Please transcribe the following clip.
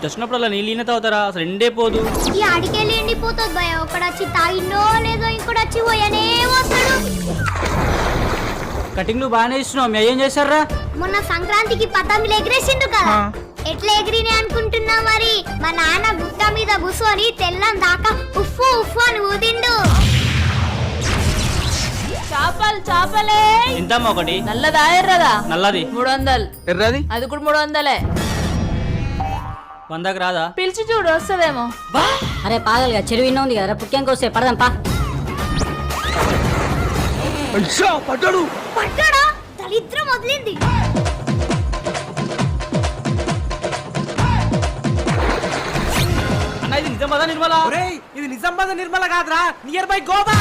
వచ్చినప్పుడు నీళ్ళు ఈయన తాగుతారా? అసలు ఎండే పోదు. ఈ అడికెళ్ళి ఎండిపోతుంది భయ. ఒకడు వచ్చి తాగిండో లేదో ఇంకోటి వచ్చి పోయనే వస్తాడు. కటింగ్ నువ్వు బాగానే ఇస్తున్నావు. మీ ఏం చేశారా? మొన్న సంక్రాంతికి పతంగులు ఎగిరేసిండు కదా, ఎట్లా ఎగిరినే అనుకుంటున్నా మరి. మా నాన్న గుట్ట మీద కూర్చొని తెల్లం దాకా ఉఫ్ఫు ఉఫ్ఫు అని ఊదిండు. చేపలే ఇంతమ్మా ఒకటి? నల్లదా ఎర్రదా? నల్లది 300. ఎర్రది అది కూడా 300. 100కి రాదా? పిలిచి చూడు వస్తుందేమో. అరే పాగలుగా చెరువు ఇన్న ఉంది కదా, పుట్టింకి వస్తే పడదాం పా. పడ్డాడు. పడ్డాడా? దరిద్రం వదిలింది. అన్న ఇది నిజమదా నిర్మల? ఇది నిజామాబాద్ నిర్మల కాదురా, నియర్ బై గోవా.